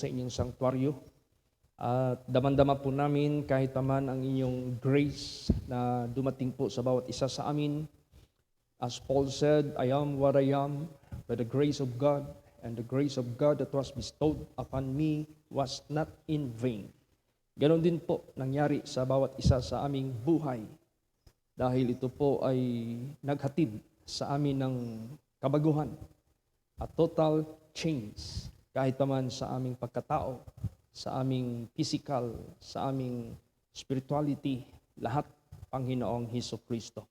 sa inyong sanktuaryo. At damang-dama po namin kahit naman ang inyong grace na dumating po sa bawat isa sa amin. As Paul said, I am what I am by the grace of God, and the grace of God that was bestowed upon me was not in vain. Ganon din po nangyari sa bawat isa sa aming buhay. Dahil ito po ay naghatid sa amin ng kabaguhan at total change kahit naman sa aming pagkatao, sa aming physical, sa aming spirituality, lahat Panginoong Hesukristo.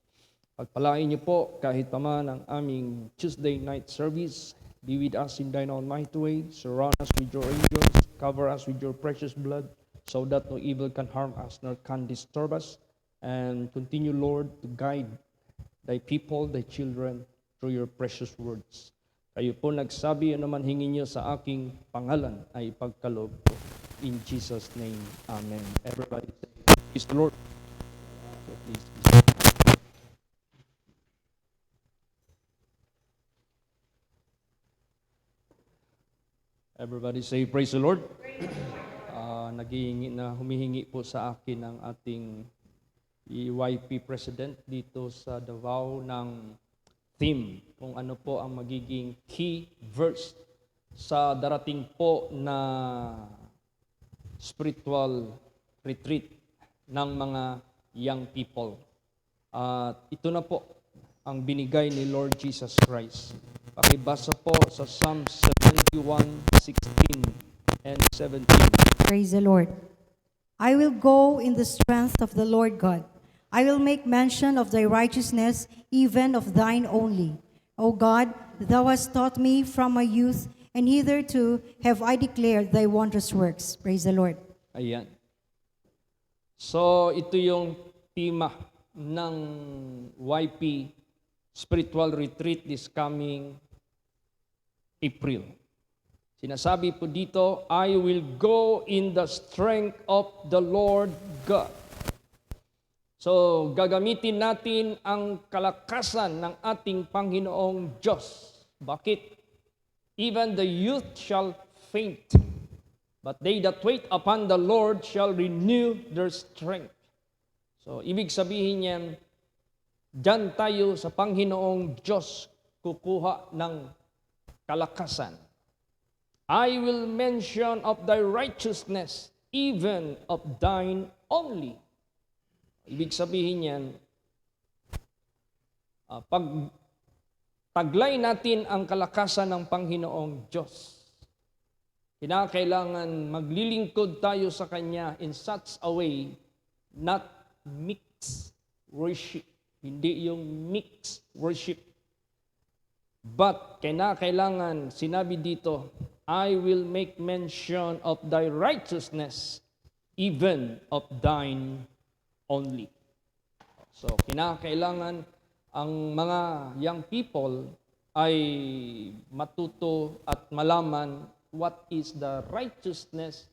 Pagpalain niyo po kahit naman ang aming Tuesday night service. Be with us in thine almighty way. Surround us with your angels. Cover us with your precious blood so that no evil can harm us nor can disturb us. And continue, Lord, to guide thy people, thy children through your precious words. Kayo po nagsabi, ano man hingin niyo sa aking pangalan ay ipagkaloob ko. In Jesus' name, Amen. Everybody say, praise the Lord. So please. Everybody say, praise the Lord. Humihingi po sa akin ang ating EYP President dito sa Davao ng theme kung ano po ang magiging key verse sa darating po na spiritual retreat ng mga young people. At ito na po ang binigay ni Lord Jesus Christ. Pakibasa po sa Psalm 71:16 and 17. Praise the Lord. I will go in the strength of the Lord God. I will make mention of thy righteousness, even of thine only. O God, thou hast taught me from my youth, and hitherto have I declared thy wondrous works. Praise the Lord. Ayan. So, ito yung tema ng YP Spiritual Retreat this coming April. Sinasabi po dito, I will go in the strength of the Lord God. So, gagamitin natin ang kalakasan ng ating Panginoong Diyos. Bakit? Even the youth shall faint, but they that wait upon the Lord shall renew their strength. So, ibig sabihin niyan, diyan tayo sa Panginoong Diyos kukuha ng kalakasan. I will mention of thy righteousness, even of thine only. Ibig sabihin yan, pag taglay natin ang kalakasan ng Panginoong Diyos, kinakailangan maglilingkod tayo sa Kanya in such a way, not mixed worship. Hindi yung mixed worship. But kinakailangan, sinabi dito, I will make mention of thy righteousness, even of thine only. So, kinakailangan ang mga young people ay matuto at malaman what is the righteousness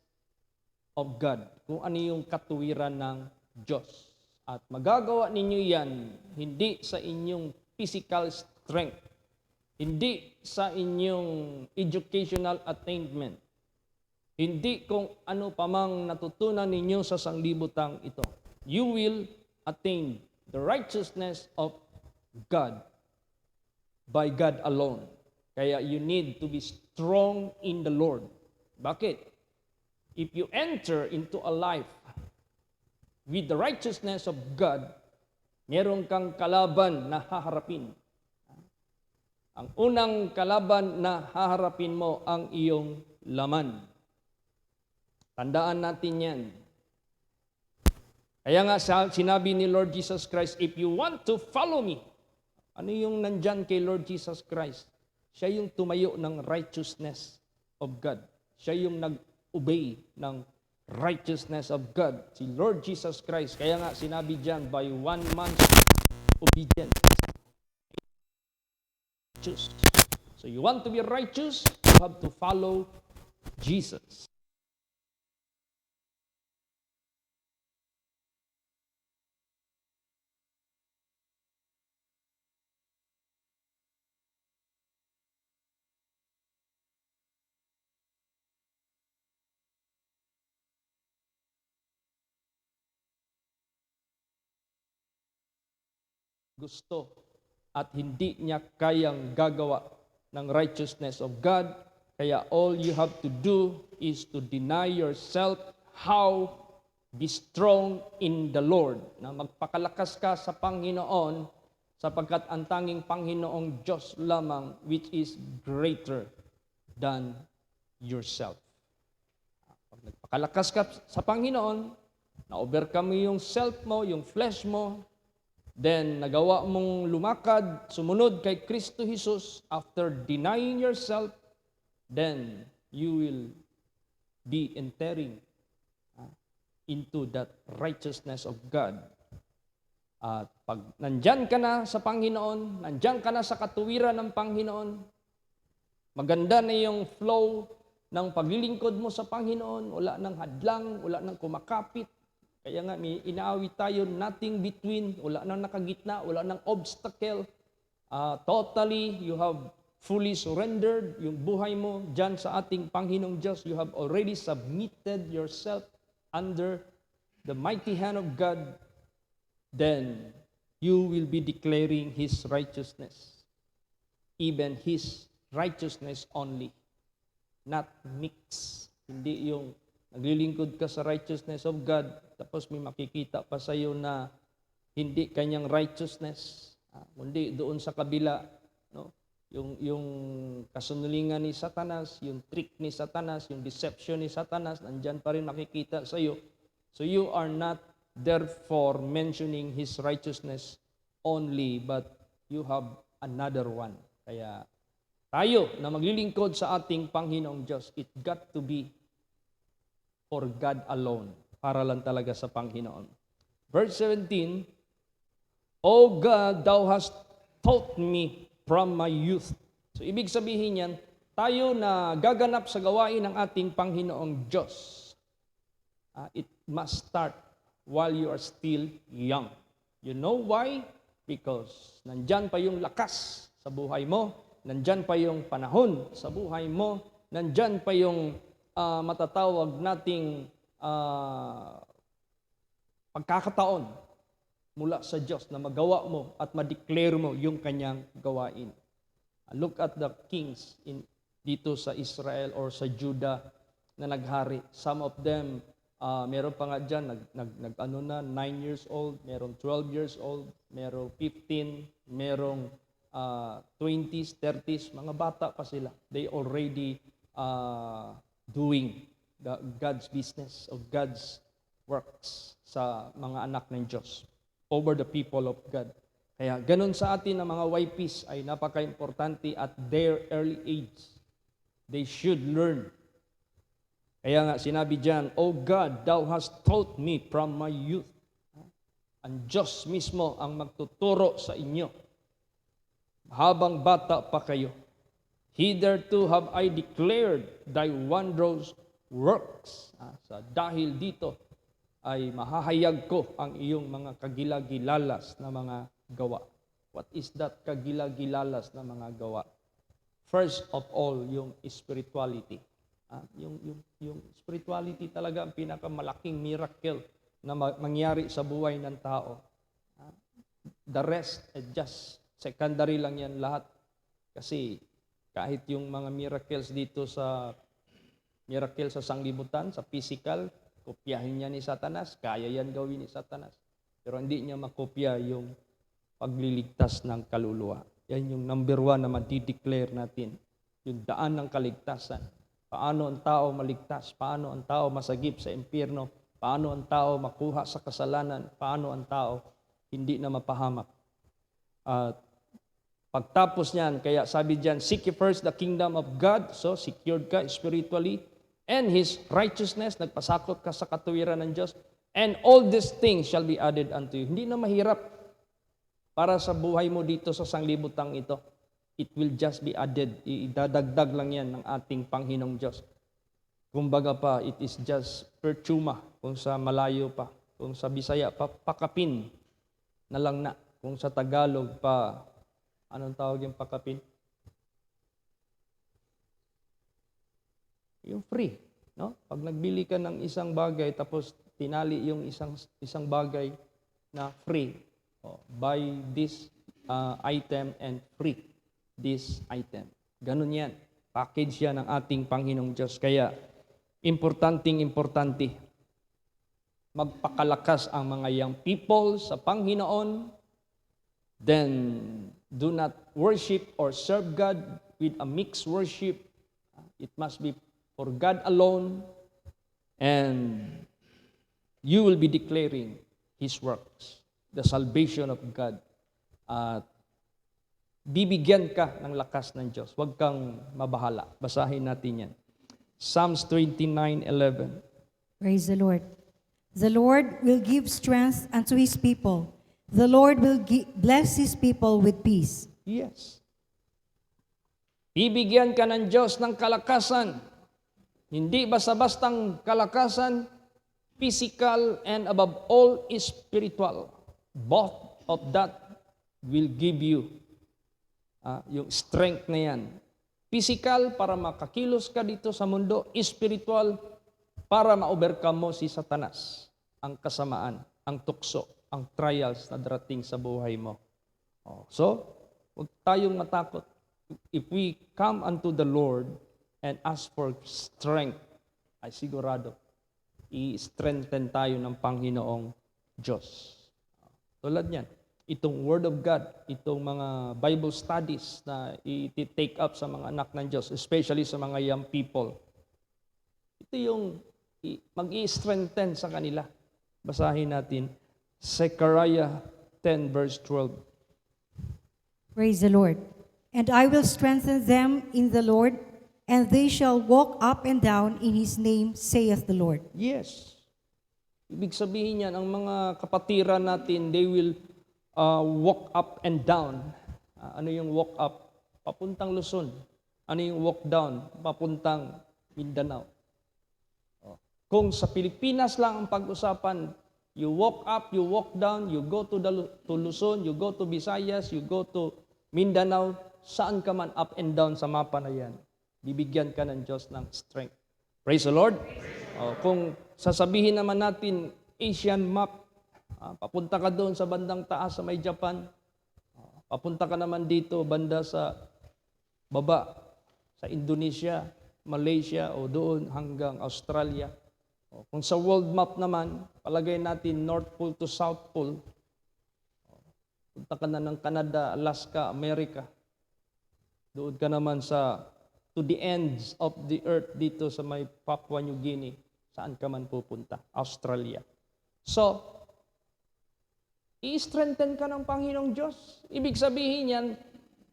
of God. Kung ano yung katuwiran ng Diyos. At magagawa ninyo yan hindi sa inyong physical strength, hindi sa inyong educational attainment, hindi kung ano pamang natutunan ninyo sa sanglibutang ito. You will attain the righteousness of God by God alone. Kaya you need to be strong in the Lord. Bakit? If you enter into a life with the righteousness of God, meron kang kalaban na haharapin. Ang unang kalaban na haharapin mo ang iyong laman. Tandaan natin yan. Kaya nga sinabi ni Lord Jesus Christ, if you want to follow me, ano yung nandyan kay Lord Jesus Christ? Siya yung tumayo ng righteousness of God. Siya yung nag-obey ng righteousness of God. Si Lord Jesus Christ. Kaya nga sinabi dyan, by one man's obedience. So you want to be righteous, you have to follow Jesus. gusto at hindi niya kayang gagawa ng righteousness of God. Kaya all you have to do is to deny yourself. How? Be strong in the Lord. Na magpakalakas ka sa Panginoon, sapagkat ang tanging Panginoong Diyos lamang which is greater than yourself. Pag nagpakalakas ka sa Panginoon, na-overcome mo yung self mo, yung flesh mo, then nagawa mong lumakad, sumunod kay Kristo Jesus, after denying yourself, then you will be entering into that righteousness of God. At pag nandyan ka na sa Panginoon, nandyan ka na sa katuwiran ng Panginoon, maganda na yung flow ng paglilingkod mo sa Panginoon, wala nang hadlang, wala nang kumakapit. Kaya nga, may inaawit tayo, nothing between, wala nang nakagitna, wala nang obstacle. Totally, you have fully surrendered yung buhay mo dyan sa ating Panginoong Diyos. You have already submitted yourself under the mighty hand of God. Then, you will be declaring His righteousness. Even His righteousness only. Not mix. Hindi yung naglilingkod ka sa righteousness of God, tapos may makikita pa sa iyo na hindi kanyang righteousness. Kundi doon sa kabila, no? Yung kasunungalingan ni Satanas, yung trick ni Satanas, yung deception ni Satanas, nandyan pa rin makikita sa iyo. So you are not therefore mentioning His righteousness only, but you have another one. Kaya tayo na maglilingkod sa ating Panginoong Diyos, it got to be for God alone. Para lang talaga sa Panginoon. Verse 17, O God, Thou hast taught me from my youth. So, ibig sabihin yan, tayo na gaganap sa gawain ng ating Panginoong Diyos, it must start while you are still young. You know why? Because nandyan pa yung lakas sa buhay mo, nandyan pa yung panahon sa buhay mo, nandyan pa yung matatawag nating pagkakataon mula sa Diyos na magawa mo at ma-declare mo yung kanyang gawain. Look at the kings dito sa Israel or sa Judah na naghari. Some of them, meron pa nga dyan, 9 years old, merong 12 years old, merong 15, merong 20s, 30s, mga bata pa sila. They already doing God's business of God's works sa mga anak ng Diyos over the people of God. Kaya ganun sa atin na mga YPs ay napaka-importante at their early age. They should learn. Kaya nga sinabi diyan, O God, Thou hast taught me from my youth. Ang Diyos mismo ang magtuturo sa inyo habang bata pa kayo. Hitherto have I declared Thy wondrous works. Dahil dito ay mahahayag ko ang iyong mga kagilagilalas na mga gawa. What is that kagilagilalas na mga gawa? First of all, yung spirituality. Yung spirituality talaga ang pinakamalaking miracle na mangyari sa buhay ng tao. The rest, just secondary lang yan lahat. Kasi kahit yung mga miracles dito sa miracle sa sanglibutan, sa physical, kopyahin niya ni Satanas, kaya yan gawin ni Satanas. Pero hindi niya makopya yung pagliligtas ng kaluluwa. Yan yung number 1 na madi-declare natin. Yung daan ng kaligtasan. Paano ang tao maligtas? Paano ang tao masagip sa impyerno? Paano ang tao makuha sa kasalanan? Paano ang tao hindi na mapahamak? At pagtapos niyan, kaya sabi diyan, seek ye first the kingdom of God. So, secured ka spiritually. And His righteousness, nagpasakop ka sa katuwiran ng Diyos. And all these things shall be added unto you. Hindi na mahirap para sa buhay mo dito sa sanglibutang ito. It will just be added. Idadagdag lang yan ng ating Panginoong Diyos. Kumbaga pa, it is just perchuma. Kung sa malayo pa, kung sa Bisaya pa, pakapin na lang na. Kung sa Tagalog pa, anong tawag yung pakapin? Yung free, no? Pag nagbili ka ng isang bagay tapos tinali yung isang bagay na free. Buy this item and free this item. Ganun yan. Package yan ng ating Panginoong Diyos. Kaya, importante magpakalakas ang mga young people sa Panginoon. Then, do not worship or serve God with a mixed worship. It must be for God alone. And you will be declaring His works, the salvation of God. At bibigyan ka ng lakas ng Diyos. Huwag kang mabahala. Basahin natin yan. Psalms 29:11. Praise the Lord. The Lord will give strength unto His people. The Lord will bless His people with peace. Yes. Bibigyan ka ng Diyos ng kalakasan. Hindi basta-bastang kalakasan, physical and above all spiritual. Both of that will give you yung strength na yan. Physical para makakilos ka dito sa mundo, spiritual para ma-overcome mo si Satanas, ang kasamaan, ang tukso, ang trials na darating sa buhay mo. So, huwag tayong matakot. If we come unto the Lord and ask for strength, ay sigurado, i-strengthen tayo ng Panginoong Diyos. Tulad niyan, itong Word of God, itong mga Bible studies na i-take up sa mga anak ng Diyos, especially sa mga young people. Ito yung mag-i-strengthen sa kanila. Basahin natin, Zechariah 10 verse 12. Praise the Lord. And I will strengthen them in the Lord, and they shall walk up and down in His name, saith the Lord. Yes. Ibig sabihin yan, ang mga kapatiran natin, they will walk up and down. Ano yung walk up? Papuntang Luzon. Ano yung walk down? Papuntang Mindanao. Kung sa Pilipinas lang ang pag-usapan, you walk up, you walk down, you go to Luzon, you go to Visayas, you go to Mindanao, saan ka man up and down sa mapa na yan, bibigyan ka ng Diyos ng strength. Praise the Lord. Kung sasabihin naman natin, Asian map, papunta ka doon sa bandang taas sa may Japan, papunta ka naman dito, banda sa baba, sa Indonesia, Malaysia, o doon hanggang Australia. Kung sa world map naman, palagay natin North Pole to South Pole, punta ka na ng Canada, Alaska, America. Doon ka naman to the ends of the earth dito sa may Papua New Guinea. Saan ka man pupunta? Australia. So, i-strengthen ka ng Panginoong Diyos. Ibig sabihin yan,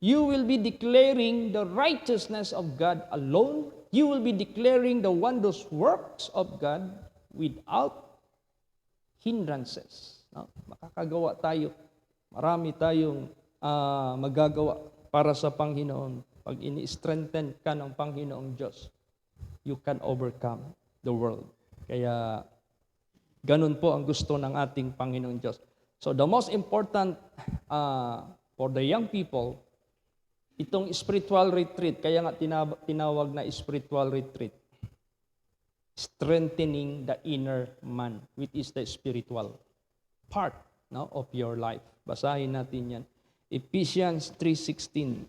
you will be declaring the righteousness of God alone. You will be declaring the wondrous works of God without hindrances. No? Makakagawa tayo. Marami tayong magagawa para sa Panginoon. Pag ini-strengthen ka ng Panginoong Diyos, you can overcome the world. Kaya, ganun po ang gusto ng ating Panginoong Diyos. So, the most important for the young people, itong spiritual retreat, kaya nga tinawag na spiritual retreat, strengthening the inner man, which is the spiritual part of your life. Basahin natin yan. Ephesians 3:16.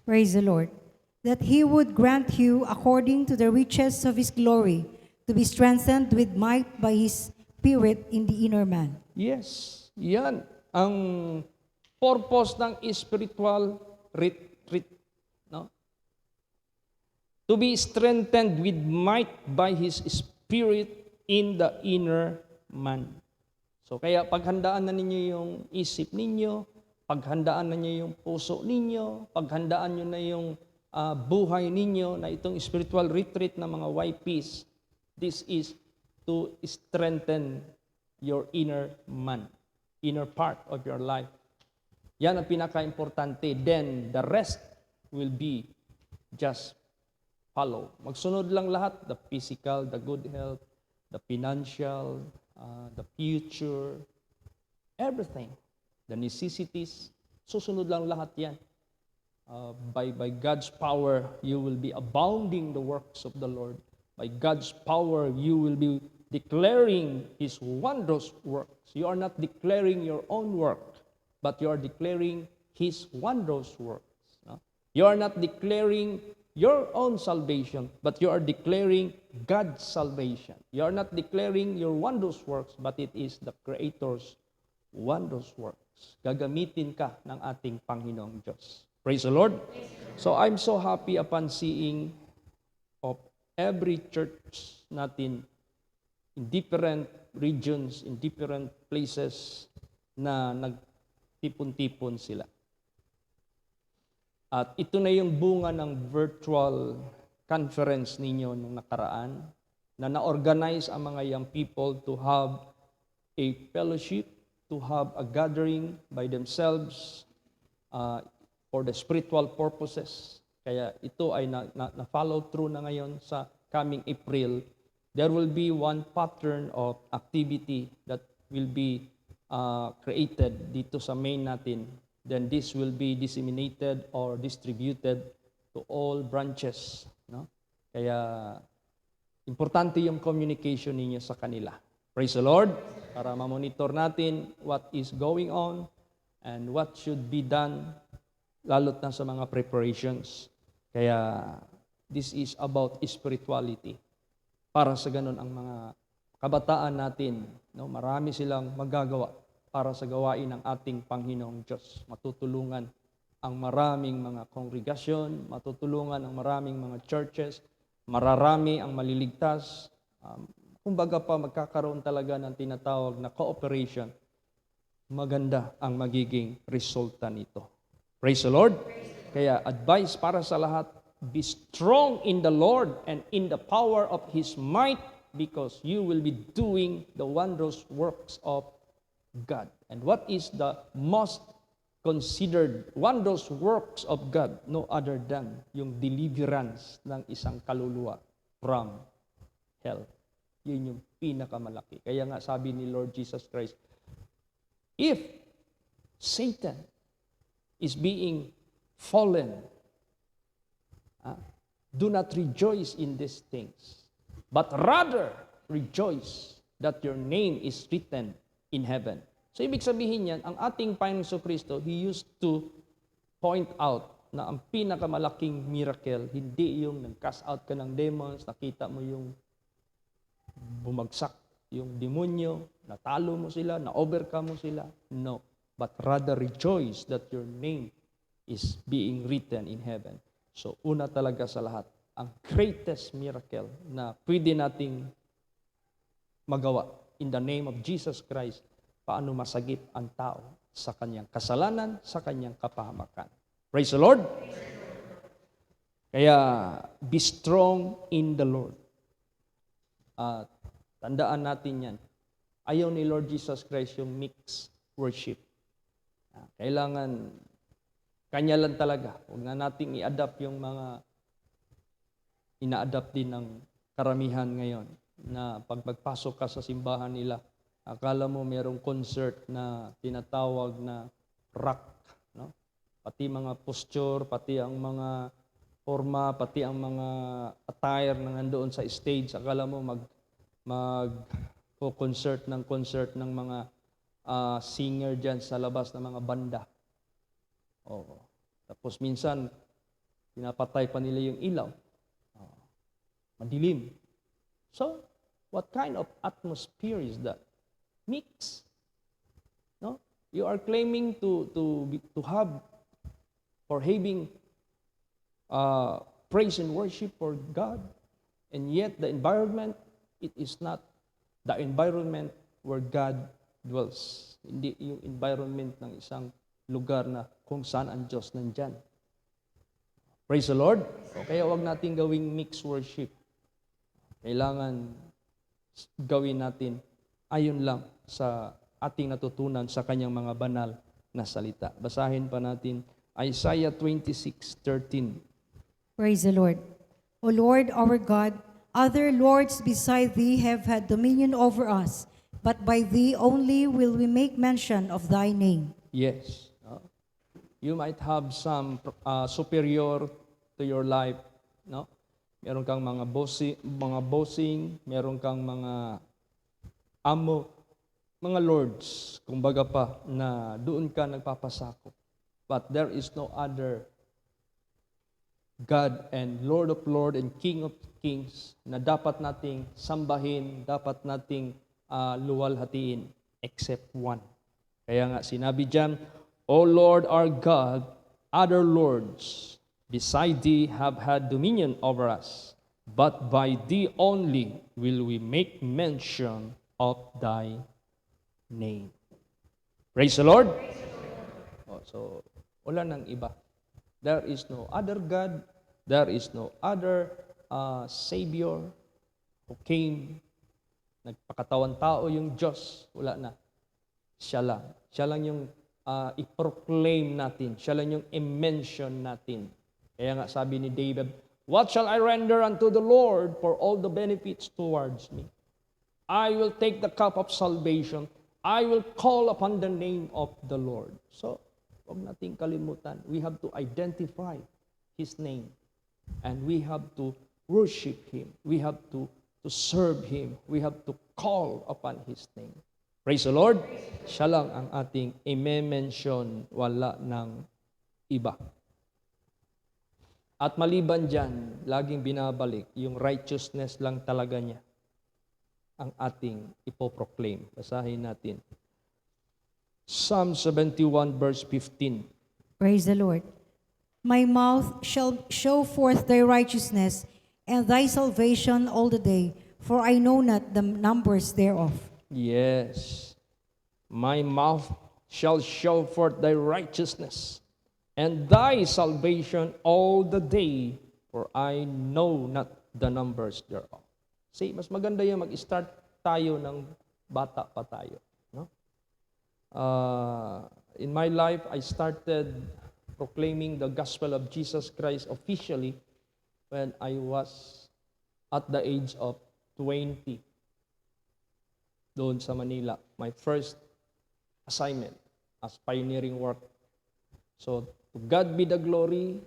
Praise the Lord. That He would grant you, according to the riches of His glory, to be strengthened with might by His Spirit in the inner man. Yes, yan ang purpose ng spiritual retreat. No? To be strengthened with might by His Spirit in the inner man. So kaya paghandaan na ninyo yung isip ninyo, paghandaan na ninyo yung puso ninyo, paghandaan nyo na yung buhay ninyo na itong spiritual retreat ng mga YPs. This is to strengthen your inner man, inner part of your life. Yan ang pinaka-importante. Then, the rest will be just follow. Magsunod lang lahat, the physical, the good health, the financial, the future, everything. The necessities, susunod lang lahat yan. By God's power, you will be abounding the works of the Lord. By God's power, you will be declaring His wondrous works. You are not declaring your own work, but you are declaring His wondrous works. No? You are not declaring your own salvation, but you are declaring God's salvation. You are not declaring your wondrous works, but it is the Creator's wondrous works. Gagamitin ka ng ating Panginoong Diyos. Praise the Lord. So I'm so happy upon seeing of every church natin in different regions, in different places na nagtipon-tipon sila. At ito na yung bunga ng virtual conference ninyo nung nakaraan na na-organize ang mga young people to have a fellowship, to have a gathering by themselves for the spiritual purposes. Kaya ito ay na-follow through na ngayon sa coming April. There will be one pattern of activity that will be created dito sa main natin. Then this will be disseminated or distributed to all branches. No? Kaya importante yung communication ninyo sa kanila. Praise the Lord. Para ma-monitor natin what is going on and what should be done, lalo't na sa mga preparations. Kaya this is about spirituality. Para sa ganun ang mga kabataan natin, no, marami silang magagawa para sa gawain ng ating Panginoong Diyos. Matutulungan ang maraming mga kongregasyon, matutulungan ang maraming mga churches, mararami ang maliligtas. Kumbaga pa, magkakaroon talaga ng tinatawag na cooperation. Maganda ang magiging resulta nito. Praise the Lord. Kaya advice para sa lahat, be strong in the Lord and in the power of His might, because you will be doing the wondrous works of God. And what is the most considered wondrous works of God? No other than yung deliverance ng isang kaluluwa from hell. Yun yung pinakamalaki. Kaya nga sabi ni Lord Jesus Christ, if Satan is being fallen, do not rejoice in these things, but rather rejoice that your name is written in heaven. So ibig sabihin yan, ang ating Panginoong Kristo, He used to point out na ang pinakamalaking miracle, hindi yung nag-cast out ka ng demons, nakita mo yung bumagsak yung demonyo, natalo mo sila, na-overcome mo sila. No, but rather rejoice that your name is being written in heaven. So una talaga sa lahat, ang greatest miracle na pwede nating magawa in the name of Jesus Christ, paano masagip ang tao sa kanyang kasalanan, sa kanyang kapahamakan. Praise the Lord! Kaya, be strong in the Lord. At tandaan natin yan. Ayaw ni Lord Jesus Christ yung mixed worship. Kailangan, kanya lang talaga. Huwag na nating i-adapt yung mga ina-adapt din ng karamihan ngayon, na pag magpasok ka sa simbahan nila, akala mo mayroong concert na tinatawag na rock, no? Pati mga posture, pati ang mga forma, pati ang mga attire na nandoon sa stage, akala mo concert ng mga singer dyan sa labas ng mga banda. Oo. Tapos minsan, pinapatay pa nila yung ilaw. Madilim. So, what kind of atmosphere is that? Mix. No? You are claiming to have or having praise and worship for God, and yet the environment, it is not the environment where God dwells. Hindi yung environment ng isang lugar na kung saan ang Diyos nandyan. Praise the Lord. O kaya wag natin gawing mixed worship. Kailangan gawin natin ayon lang sa ating natutunan sa kanyang mga banal na salita. Basahin pa natin Isaiah 26:13. Praise the Lord. O Lord, our God, other lords beside thee have had dominion over us, but by thee only will we make mention of thy name. Yes. You might have some superior to your life, no? Meron kang mga bossing, meron kang mga amo, mga lords, kumbaga pa, na doon ka nagpapasakop. But there is no other God and Lord of Lords and King of Kings na dapat nating sambahin, dapat nating luwalhatiin except one. Kaya nga sinabi diyan, O Lord our God, other lords beside thee have had dominion over us, but by thee only will we make mention of thy name. Praise the Lord. Oh, so wala nang iba. There is no other God. There is no other Savior who came. Nagpakatawan tao yung Diyos. Wala na. Siya lang. Siya lang yung i-proclaim natin. Siya lang yung i-mention natin. Kaya nga sabi ni David, what shall I render unto the Lord for all the benefits towards me? I will take the cup of salvation. I will call upon the name of the Lord. So, huwag nating kalimutan. We have to identify His name. And we have to worship Him. We have to serve Him. We have to call upon His name. Praise the Lord. Siya lang ang ating i-mention. Wala ng iba. At maliban dyan, laging binabalik, yung righteousness lang talaga niya ang ating ipoproclaim. Basahin natin. Psalm 71 verse 15. Praise the Lord. My mouth shall show forth thy righteousness and thy salvation all the day, for I know not the numbers thereof. Yes. My mouth shall show forth thy righteousness and thy salvation all the day, for I know not the numbers thereof. See, mas maganda yung mag-start tayo ng bata pa tayo. No? In my life, I started proclaiming the gospel of Jesus Christ officially when I was at the age of 20 doon sa Manila. My first assignment as pioneering work. So, to God be the glory.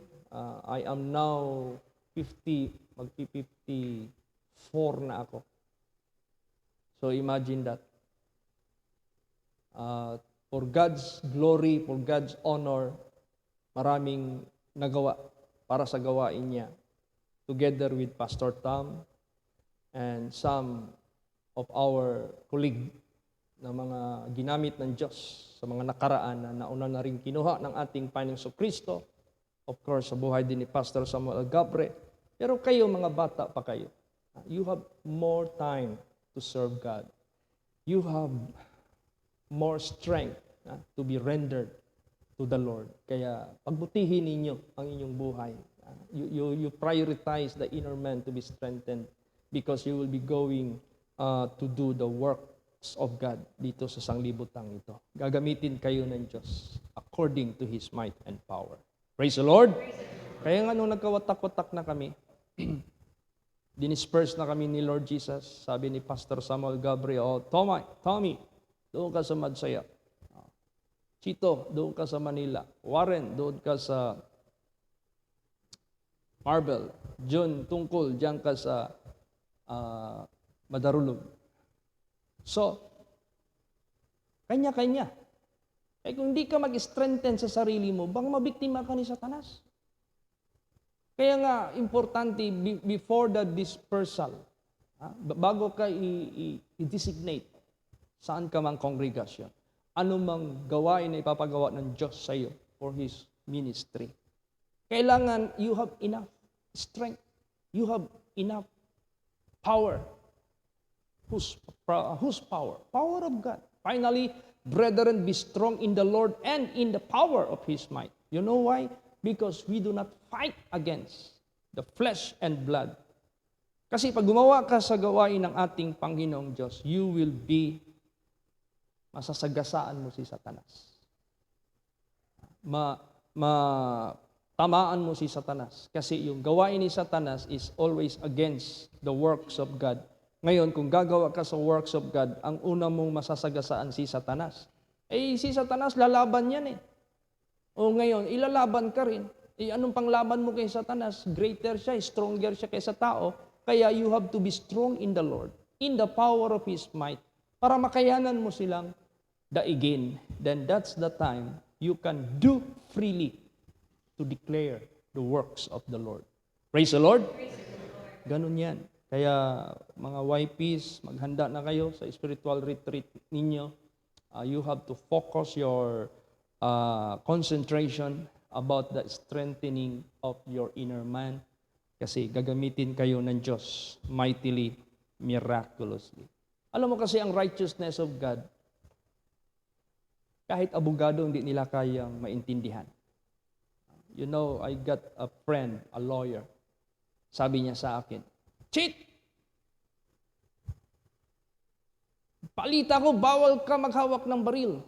I am now 50, magpi-54 na ako. So, imagine that. For God's glory, for God's honor, maraming nagawa para sa gawain niya. Together with Pastor Tom and some of our colleague na mga ginamit ng Diyos sa mga nakaraan na nauna na rin kinuha ng ating Panginoong Kristo. Of course, sa buhay din ni Pastor Samuel Gabre. Pero kayo, mga bata pa kayo, you have more time to serve God. You have more strength to be rendered to the Lord. Kaya pagbutihin ninyo ang inyong buhay. You prioritize the inner man to be strengthened because you will be going to do the works of God dito sa sanglibutang ito. Gagamitin kayo ng Diyos according to His might and power. Praise the Lord! Kaya nga nung nagkawatak-watak na kami, dinisperse na kami ni Lord Jesus, sabi ni Pastor Samuel Gabriel, Tommy, doon ka sa Madsaya. Chito, doon ka sa Manila. Warren, doon ka sa Marble. John, Tungkol, diyan ka sa Madarulog. So, kanya-kanya. Kung hindi ka mag-strengthen sa sarili mo, bang mabiktima ka ni Satanas? Kaya nga, importante, before the dispersal, bago ka i-designate saan ka mang kongregasyon, anumang gawain na ipapagawa ng Diyos sa iyo for His ministry. Kailangan you have enough strength. You have enough power. Whose power? Power of God. Finally, brethren, be strong in the Lord and in the power of His might. You know why? Because we do not fight against the flesh and blood. Kasi pag gumawa ka sa gawain ng ating Panginoong Diyos, you will be masasagasaan mo si Satanas. Tamaan mo si Satanas. Kasi yung gawain ni Satanas is always against the works of God. Ngayon, kung gagawa ka sa works of God, ang una mong masasagasaan si Satanas. Si Satanas, lalaban yan . O ngayon, ilalaban ka rin. Anong panglaban mo kay Satanas? Greater siya, stronger siya kaysa tao. Kaya you have to be strong in the Lord, in the power of His might, para makayanan mo silang daigin. Then that's the time you can do freely to declare the works of the Lord. Praise the Lord. Ganun yan. Kaya mga YPs, maghanda na kayo sa spiritual retreat ninyo. You have to focus your concentration about the strengthening of your inner man. Kasi gagamitin kayo ng Diyos mightily, miraculously. Alam mo kasi ang righteousness of God, kahit abogado hindi nila kayang maintindihan. You know, I got a friend, a lawyer. Sabi niya sa akin, "Cheat! Palita ko, bawal ka maghawak ng baril."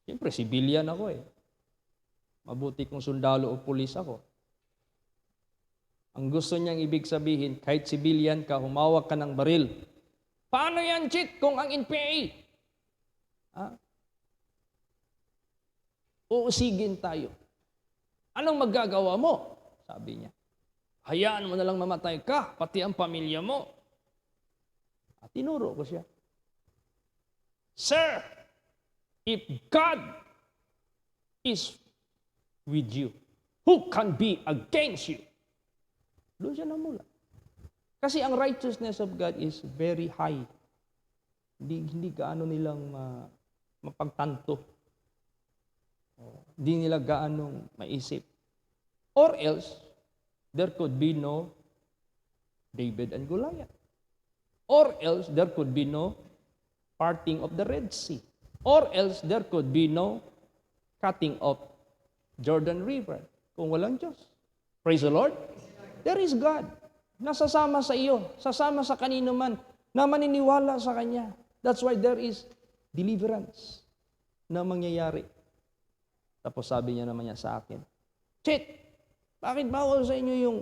Siyempre, civilian ako eh. Mabuti kung sundalo o pulis ako. Ang gusto niyang ibig sabihin, kahit civilian ka, humawak ka ng baril. Paano yan, cheat, kung ang NPA? Uusigin tayo. Anong magagawa mo? Sabi niya. Hayaan mo na lang mamatay ka, pati ang pamilya mo. At tinuro ko siya. Sir, if God is with you, who can be against you? Doon siya namula. Kasi ang righteousness of God is very high. Hindi gaano nilang mapagtanto. Hindi nila gaano maisip. Or else, there could be no David and Goliath. Or else, there could be no parting of the Red Sea. Or else, there could be no cutting of Jordan River. Kung walang Diyos. Praise the Lord. There is God. Nasasama sa iyo. Sasama sa kanino man na maniniwala sa Kanya. That's why there is deliverance na mangyayari. Tapos sabi niya naman niya sa akin, "Cheat! Bakit bawal sa inyo yung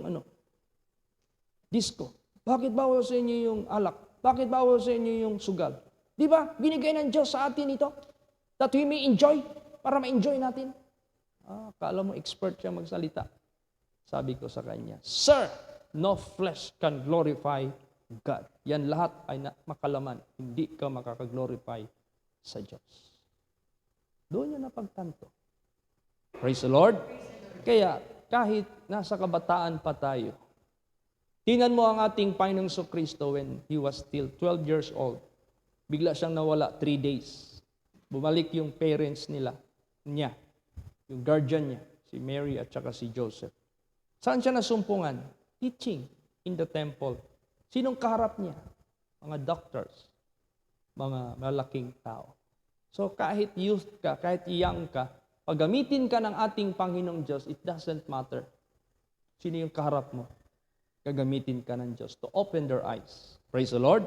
disco? Bakit bawal sa inyo yung alak? Bakit bawal sa inyo yung sugal? Di ba? Binigay ng Diyos sa atin ito. That we may enjoy. Para ma-enjoy natin." Kala mo expert siya magsalita. Sabi ko sa kanya, "Sir, no flesh can glorify God." Yan lahat ay makalaman. Hindi ka makakaglorify sa Diyos. Doon niya napagtanto. Praise the Lord. Kaya kahit nasa kabataan pa tayo, tingnan mo ang ating Panginoong Kristo when He was still 12 years old. Bigla siyang nawala 3 days. Bumalik yung parents niya, yung guardian niya, si Mary at saka si Joseph. Saan siya nasumpungan? Teaching in the temple. Sinong kaharap niya? Mga doctors, mga malaking tao. So kahit youth ka, kahit young ka, pag gamitin ka ng ating Panginoong Diyos, it doesn't matter. Sino yung kaharap mo? Gagamitin ka ng Diyos to open their eyes. Praise the Lord.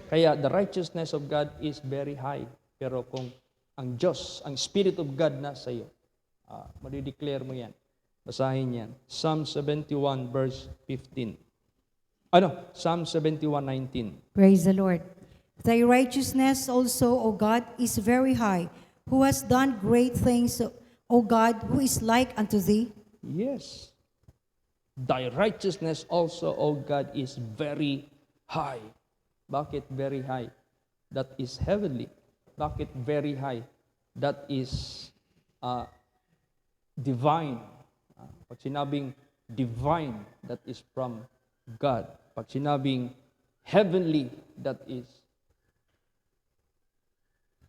Kaya the righteousness of God is very high. Pero kung ang Diyos, ang Spirit of God nasa iyo, madideclare mo yan. Basahin yan. Psalm 71 verse 15. Psalm 71:19. Praise the Lord. Thy righteousness also, O God, is very high, who has done great things, O God, who is like unto thee? Yes. Thy righteousness also, O God, is very high. Bakit very high? That is heavenly. Bakit very high? That is divine. Pag sinabing divine, that is from God. Pag sinabing heavenly, that is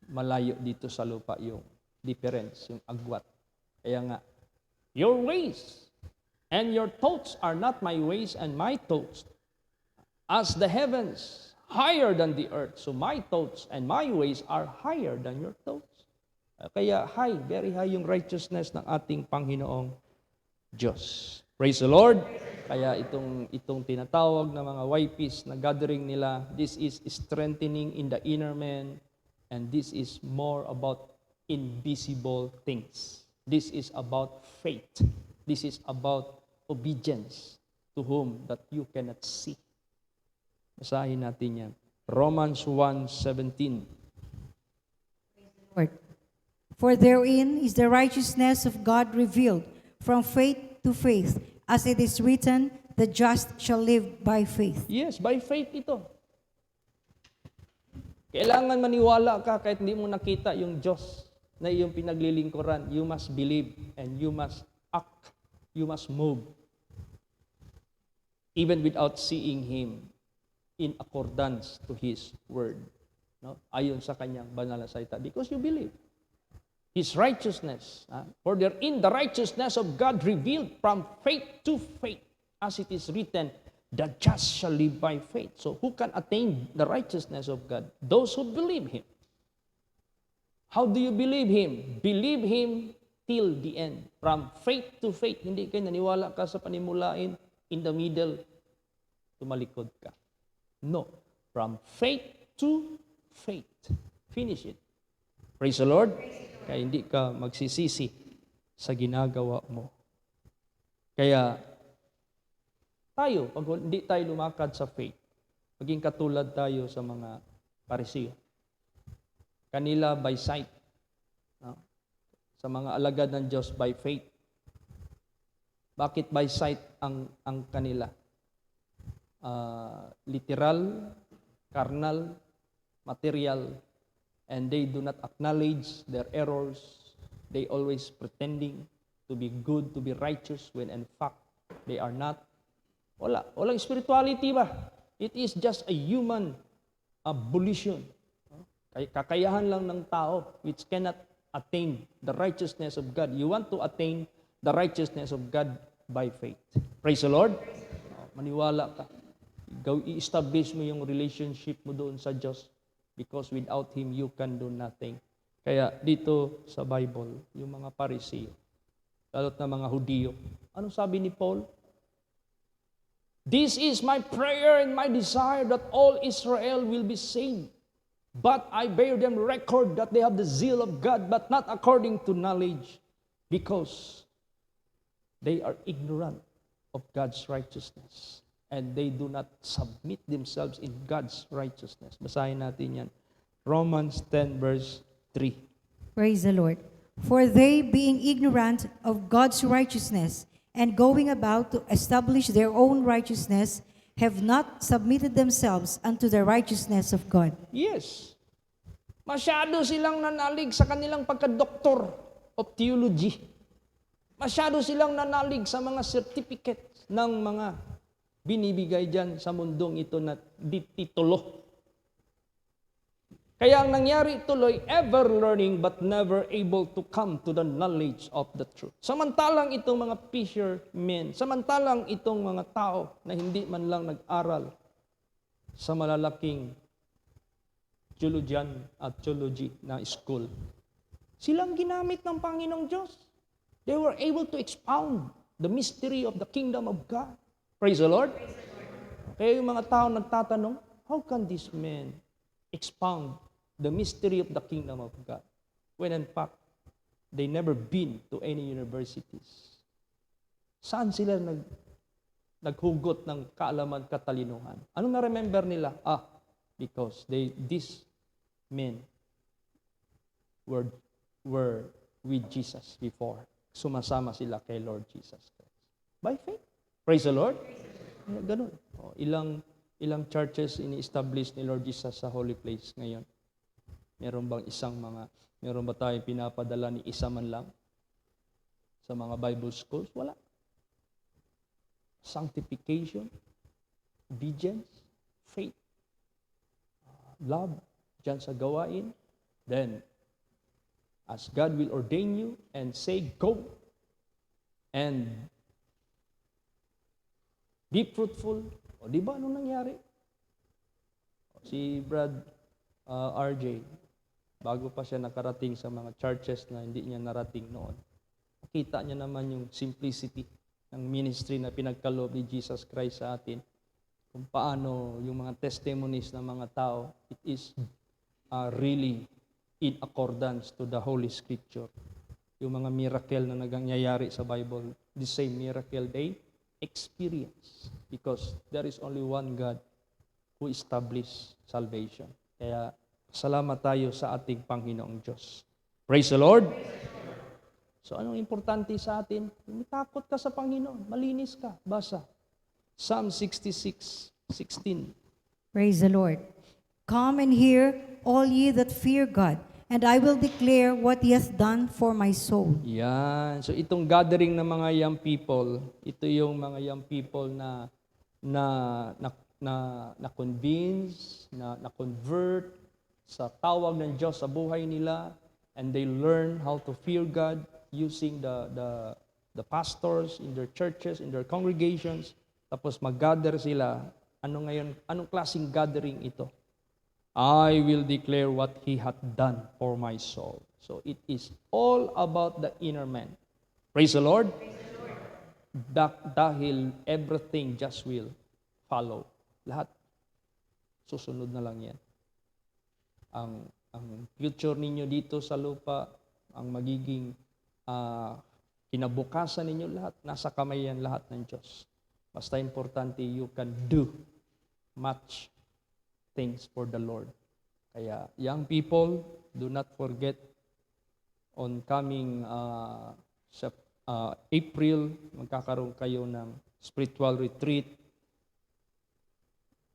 malayo dito sa lupa yung difference, yung agwat. Kaya nga, your ways and your thoughts are not my ways and my thoughts. As the heavens higher than the earth, so my thoughts and my ways are higher than your thoughts. Kaya high, very high yung righteousness ng ating Panginoong Diyos. Praise the Lord. Kaya itong tinatawag na mga YPs na gathering nila, this is strengthening in the inner man, and this is more about invisible things. This is about faith. This is about obedience to whom that you cannot see. Basahin natin yan. Romans 1:17. Lord. For therein is the righteousness of God revealed from faith to faith, as it is written, the just shall live by faith. Yes, by faith ito. Kailangan maniwala ka kahit hindi mo nakita yung Diyos. na iyong pinaglilingkuran, you must believe and you must act, you must move, even without seeing Him in accordance to His word. No? Ayon sa kanyang banal na salita. Because you believe. His righteousness. For therein the righteousness of God revealed from faith to faith. As it is written, the just shall live by faith. So who can attain the righteousness of God? Those who believe Him. How do you believe Him? Believe Him till the end. From faith to faith. Hindi kayo naniwala ka sa panimulain, in the middle, tumalikod ka. No. From faith to faith. Finish it. Praise the Lord. Kaya hindi ka magsisisi sa ginagawa mo. Kaya tayo, pag hindi tayo lumakad sa faith, maging katulad tayo sa mga Pariseo. Kanila by sight. No? Sa mga alagad ng Diyos by faith. Bakit by sight ang kanila? Literal, carnal, material, and they do not acknowledge their errors. They always pretending to be good, to be righteous, when in fact, they are not. Walang spirituality ba? It is just a human volition. Kakayahan lang ng tao which cannot attain the righteousness of God. You want to attain the righteousness of God by faith. Praise the Lord. Maniwala ka. I-establish mo yung relationship mo doon sa Diyos. Because without Him, you can do nothing. Kaya dito sa Bible, yung mga Pariseo, lalo't na mga Hudiyo, anong sabi ni Paul? This is my prayer and my desire that all Israel will be saved. But I bear them record that they have the zeal of God, but not according to knowledge, because they are ignorant of God's righteousness. And they do not submit themselves in God's righteousness. Basahin natin yan. Romans 10 verse 3. Praise the Lord. For they, being ignorant of God's righteousness and going about to establish their own righteousness, have not submitted themselves unto the righteousness of God. Yes. Masyado silang nanalig sa kanilang pagka-doctor of theology. Masyado silang nanalig sa mga certificate ng mga binibigay dyan sa mundong ito na dititulo. Kaya ang nangyari tuloy, ever learning but never able to come to the knowledge of the truth. Samantalang itong mga fishermen, samantalang itong mga tao na hindi man lang nag-aral sa malalaking theology na school, silang ginamit ng Panginoong Diyos. They were able to expound the mystery of the kingdom of God. Praise the Lord. Kaya yung mga tao nagtatanong, how can this man expound the mystery of the kingdom of God? When in fact, they never been to any universities. Saan sila naghugot ng kaalaman, katalinuhan? Anong na-remember nila? Because these men were with Jesus before. Sumasama sila kay Lord Jesus Christ. By faith. Praise the Lord. Ganun. Ilang churches ini-establish ni Lord Jesus sa holy place ngayon? Meron ba tayong pinapadala ni isa man lang sa mga Bible schools? Wala. Sanctification, obedience, faith, love, dyan sa gawain. Then, as God will ordain you and say, go, and be fruitful. O di ba anong nangyari? Si Brad RJ, bago pa siya nakarating sa mga churches na hindi niya narating noon, nakita niya naman yung simplicity ng ministry na pinagkaloob ni Jesus Christ sa atin. Kung paano yung mga testimonies ng mga tao, it is really in accordance to the Holy Scripture. Yung mga miracle na nangyayari sa Bible, the same miracle they experience. Because there is only one God who established salvation. Kaya salamat tayo sa ating Panginoong Diyos. Praise the Lord. So anong importante sa atin? Takot ka sa Panginoon, malinis ka. Basa. Psalm 66:16. Praise the Lord. Come and hear, all ye that fear God. and I will declare what He has done for my soul. Yan. So itong gathering ng mga young people, ito yung mga young people na convince, na convert sa tawag ng Diyos sa buhay nila, and they learn how to fear God using the pastors in their churches, in their congregations. Tapos mag-gather sila. Anong klaseng gathering ito? I will declare what He hath done for my soul. So it is all about the inner man. Praise the Lord. Dahil everything just will follow. Lahat susunod na lang yan. Ang future ninyo dito sa lupa, ang magiging kinabukasan ninyo lahat, nasa kamay yan lahat ng Diyos. Basta importante, you can do much things for the Lord. Kaya, young people, do not forget on coming April, magkakaroon kayo ng spiritual retreat.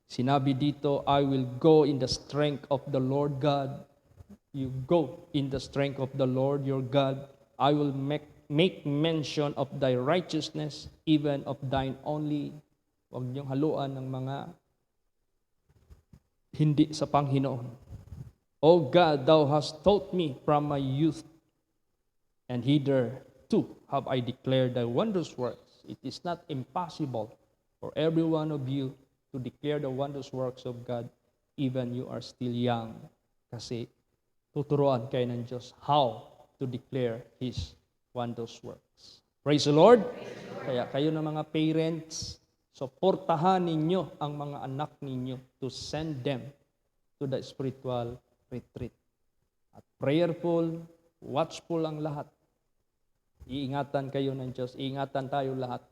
Sinabi dito, I will go in the strength of the Lord God. You go in the strength of the Lord your God. I will make mention of thy righteousness, even of thine only. Huwag niyong haluan ng mga hindi sa Panginoon. O God, thou hast taught me from my youth, and hitherto have I declared thy wondrous works. It is not impossible for every one of you to declare the wondrous works of God, even you are still young. Kasi tuturuan kayo ng Diyos how to declare His wondrous works. Praise the Lord! Kaya kayo na mga parents, suportahan ninyo ang mga anak ninyo to send them to the spiritual retreat. At prayerful, watchful ang lahat. Iingatan kayo ng Diyos, iingatan tayo lahat.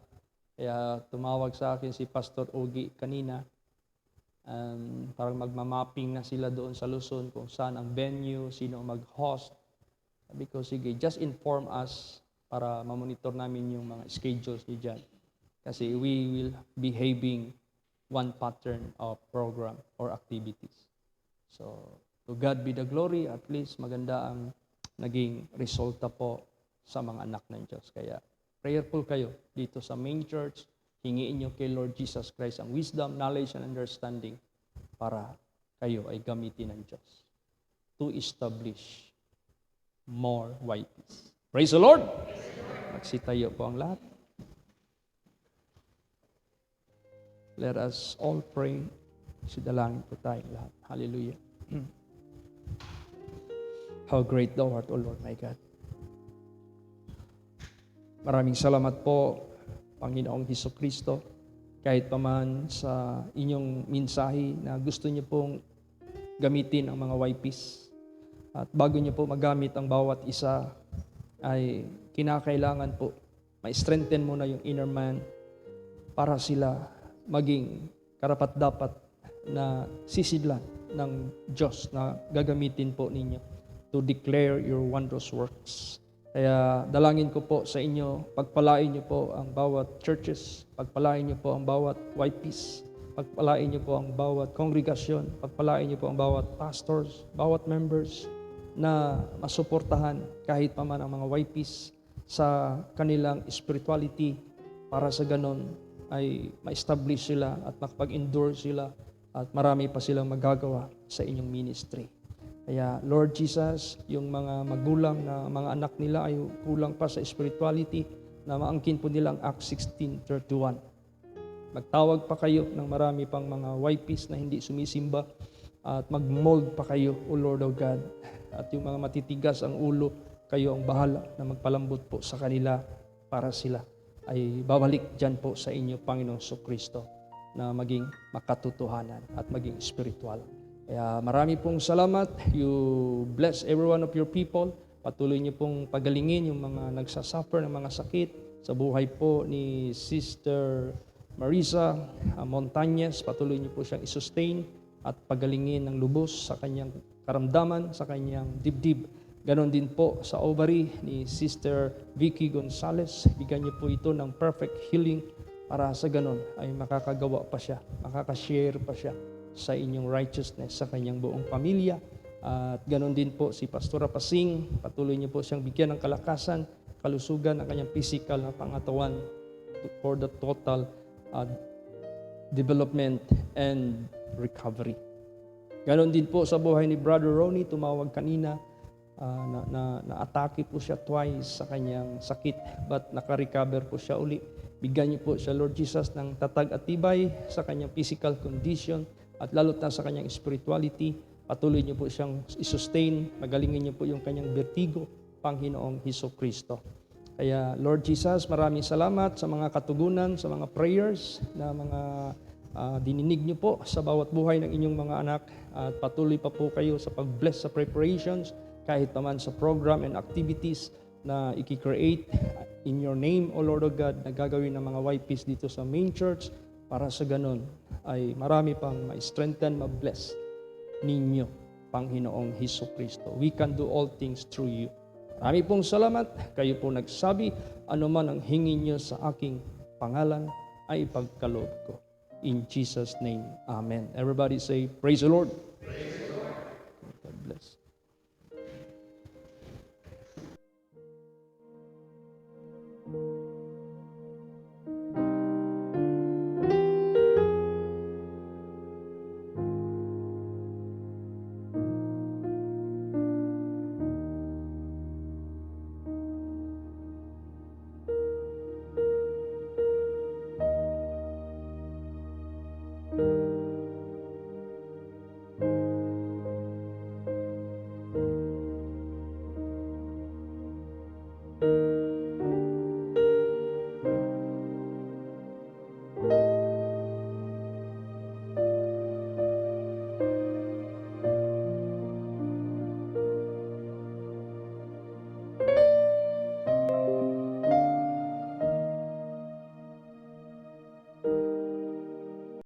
Kaya tumawag sa akin si Pastor Ogie kanina. Parang magmamapping na sila doon sa Luzon kung saan ang venue, sino ang mag-host. Sabi ko, sige, just inform us para mamonitor namin yung mga schedules niyo dyan. Kasi we will be having one pattern of program or activities. So, to God be the glory. At least maganda ang naging resulta po sa mga anak ng Diyos. Kaya, prayerful kayo dito sa main church. Hingiin nyo kay Lord Jesus Christ ang wisdom, knowledge, and understanding para kayo ay gamitin ng Diyos to establish more YPs. Praise the Lord! Magsitayo po ang lahat. Let us all pray. Sidalangin po tayong lahat. Hallelujah. How great thou art, O Lord my God. Maraming salamat po, Panginoong Hesukristo, kahit pa man sa inyong mensahe na gusto niyo pong gamitin ang mga YPs. At bago niyo po magamit ang bawat isa, ay kinakailangan po ma-strengthen muna yung inner man para sila maging karapat-dapat na sisidlan ng Diyos na gagamitin po ninyo to declare your wondrous works. Kaya dalangin ko po sa inyo, pagpalain niyo po ang bawat churches, pagpalain niyo po ang bawat YPs, pagpalain niyo po ang bawat kongregasyon, pagpalain niyo po ang bawat pastors, bawat members na masuportahan kahit pa man ang mga YPs sa kanilang spirituality para sa ganon ay ma-establish sila at makapag-endure sila at marami pa silang magagawa sa inyong ministry. Kaya Lord Jesus, yung mga magulang na mga anak nila ay kulang pa sa spirituality na maangkin po nila ang Acts 16:31. Magtawag pa kayo ng marami pang mga YPs na hindi sumisimba at mag-mold pa kayo, O Lord of God. At yung mga matitigas ang ulo, kayo ang bahala na magpalambot po sa kanila para sila ay babalik dyan po sa inyo, Panginoong Kristo, na maging makatotohanan at maging spiritual. Kaya marami pong salamat. You bless every one of your people. Patuloy niyo pong pagalingin yung mga nagsasuffer ng mga sakit sa buhay po ni Sister Marisa Montañez. Patuloy niyo po siyang isustain at pagalingin ng lubos sa kanyang karamdaman, sa kanyang dibdib. Ganon din po sa ovary ni Sister Vicky Gonzalez. Bigyan niyo po ito ng perfect healing para sa ganon ay makakagawa pa siya, makakashare pa siya sa inyong righteousness sa kanyang buong pamilya At ganon din po si Pastora Pasing, patuloy niyo po siyang bigyan ng kalakasan, kalusugan ng kanyang physical na pangatawan for the total development and recovery. Ganon din po sa buhay ni Brother Ronnie, tumawag kanina, na-atake po siya twice sa kanyang sakit, but naka-recover po siya uli. Bigyan niyo po siya, Lord Jesus, ng tatag at tibay sa kanyang physical condition at lalo't na sa kanyang spirituality. Patuloy niyo po siyang i-sustain, magalingin niyo po yung kanyang vertigo, Panginoong Hesukristo. Kaya Lord Jesus, maraming salamat sa mga katugunan, sa mga prayers na mga dininig niyo po sa bawat buhay ng inyong mga anak. At patuloy pa po kayo sa pag-bless sa preparations, kahit naman sa program and activities na i-create in your name, O Lord of God, na gagawin ng mga YPs dito sa main church para sa ganun ay marami pang ma-strengthen, ma-bless ninyo, Panginoong Hesukristo. We can do all things through you. Marami pong salamat. Kayo po nagsabi, anuman ang hingin nyo sa aking pangalan ay ipagkaloob ko. In Jesus' name, Amen. Everybody say, praise the Lord.